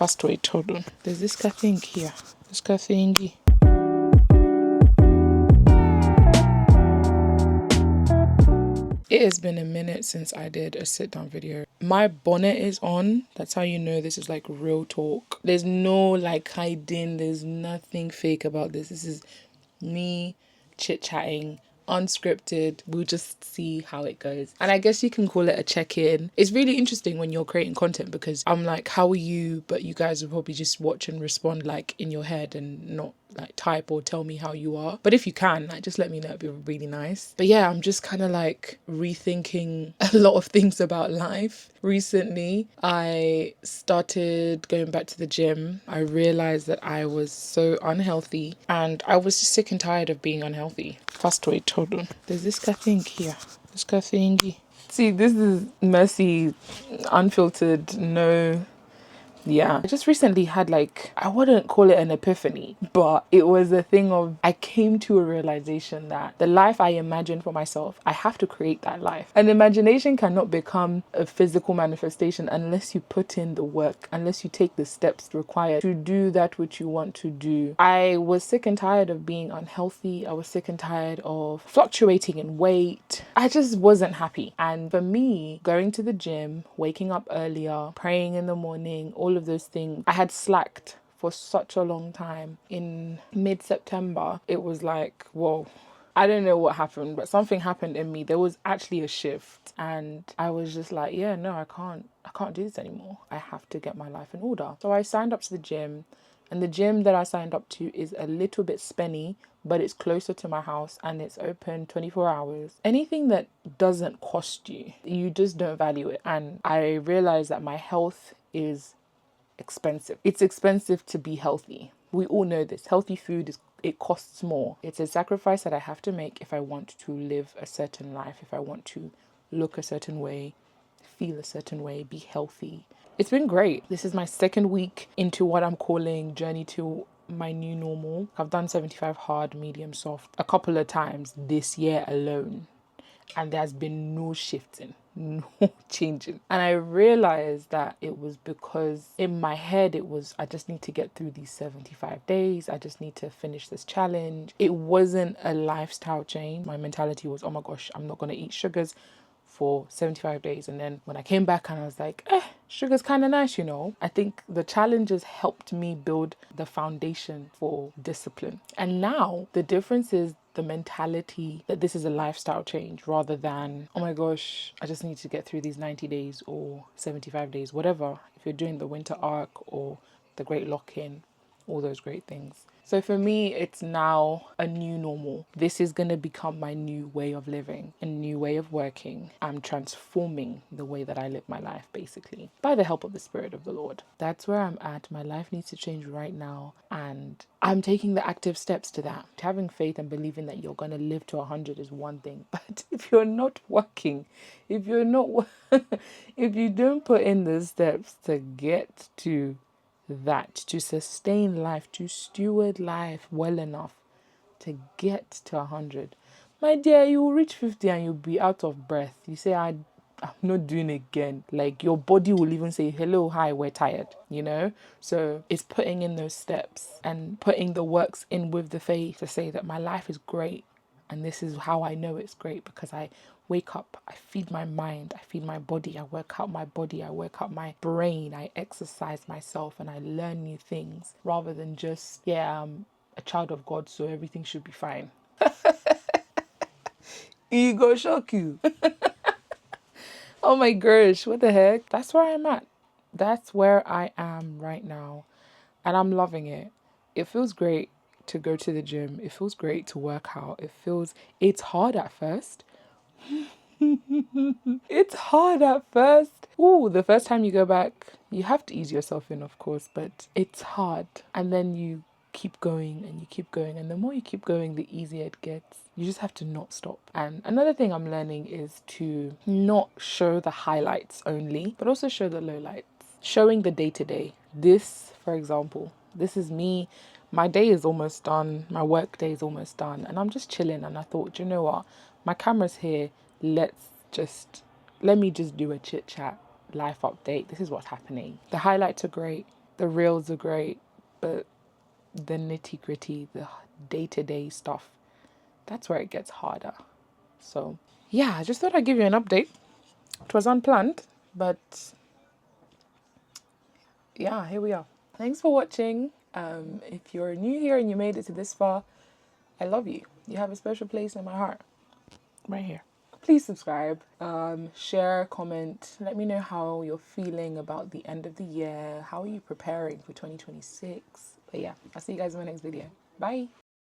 Fast wait, hold on. There's this thing here. This thingy. It has been a minute since I did a sit down video. My bonnet is on. That's how you know this is like real talk. There's no like hiding. There's nothing fake about this. This is me chit chatting, unscripted. We'll just see how it goes. And I guess you can call it a check-in. It's really interesting when you're creating content because I'm like, how are you? But you guys will probably just watch and respond like in your head and not like type or tell me how you are. But if you can, like just let me know, it'd be really nice. But yeah, I'm just kind of like rethinking a lot of things about life. Recently, I started going back to the gym. I realized that I was so unhealthy and I was just sick and tired of being unhealthy. Fast wait, hold on. There's this thing here. This thingy. See, this is Mercy, unfiltered, no. Yeah, I just recently had like, I wouldn't call it an epiphany, but it was a thing of, I came to a realization that the life I imagined for myself, I have to create that life. And imagination cannot become a physical manifestation unless you put in the work, unless you take the steps required to do that which you want to do. I was sick and tired of being unhealthy. I was sick and tired of fluctuating in weight. I just wasn't happy. And for me, going to the gym, waking up earlier, praying in the morning, all of those things, I had slacked for such a long time. In mid-September, it was like, whoa. I don't know what happened, but something happened in me. There was actually a shift and I was just like, yeah, no, I can't do this anymore. I have to get my life in order. So I signed up to the gym, and the gym that I signed up to is a little bit spenny, but it's closer to my house and it's open 24 hours. Anything that doesn't cost you, you just don't value it. And I realized that my health is expensive. It's expensive to be healthy. We all know this. Healthy food it costs more. It's a sacrifice that I have to make if I want to live a certain life, if I want to look a certain way, feel a certain way, be healthy. It's been great. This is my second week into what I'm calling journey to my new normal. I've done 75 hard, medium, soft a couple of times this year alone. And there's been no shifting, no changing. And I realized that it was because in my head, it was, I just need to get through these 75 days. I just need to finish this challenge. It wasn't a lifestyle change. My mentality was, oh my gosh, I'm not going to eat sugars for 75 days. And then when I came back and I was like, sugar's kind of nice, you know. I think the challenges helped me build the foundation for discipline. And now the difference is the mentality that this is a lifestyle change rather than, oh my gosh, I just need to get through these 90 days or 75 days, whatever. If you're doing the winter arc or the great lock-in, all those great things. So for me, it's now a new normal. This is going to become my new way of living, a new way of working. I'm transforming the way that I live my life, basically, by the help of the Spirit of the Lord. That's where I'm at. My life needs to change right now. And I'm taking the active steps to that. Having faith and believing that you're going to live to 100 is one thing. But if you're not working, if you're not, if you don't put in the steps to get to that, to sustain life, to steward life well enough to get to 100, my dear, you will reach 50 and you'll be out of breath. You say, I'm not doing it again. Like your body will even say, hello, hi, we're tired, you know? So it's putting in those steps and putting the works in with the faith to say that my life is great. And this is how I know it's great, because I wake up, I feed my mind, I feed my body, I work out my body, I work out my brain, I exercise myself and I learn new things rather than just, I'm a child of God, so everything should be fine. Ego shock you. Oh my gosh, what the heck? That's where I'm at. That's where I am right now. And I'm loving it. It feels great to go to the gym. It feels great to work out. It's hard at first. It's hard at first. Ooh, the first time you go back, you have to ease yourself in, of course, but it's hard. And then you keep going and you keep going. And the more you keep going, the easier it gets. You just have to not stop. And another thing I'm learning is to not show the highlights only, but also show the lowlights. Showing the day-to-day. This, for example, this is me. My day is almost done. My work day is almost done. And I'm just chilling. And I thought, you know what? My camera's here. Let me just do a chit chat life update. This is what's happening. The highlights are great. The reels are great, but the nitty gritty, the day to day stuff, that's where it gets harder. So, yeah, I just thought I'd give you an update. It was unplanned, but yeah, here we are. Thanks for watching. If you're new here and you made it to this far, I love you. You have a special place in my heart. Right here. Please subscribe, share, comment. Let me know how you're feeling about the end of the year. How are you preparing for 2026? But yeah, I'll see you guys in my next video. Bye.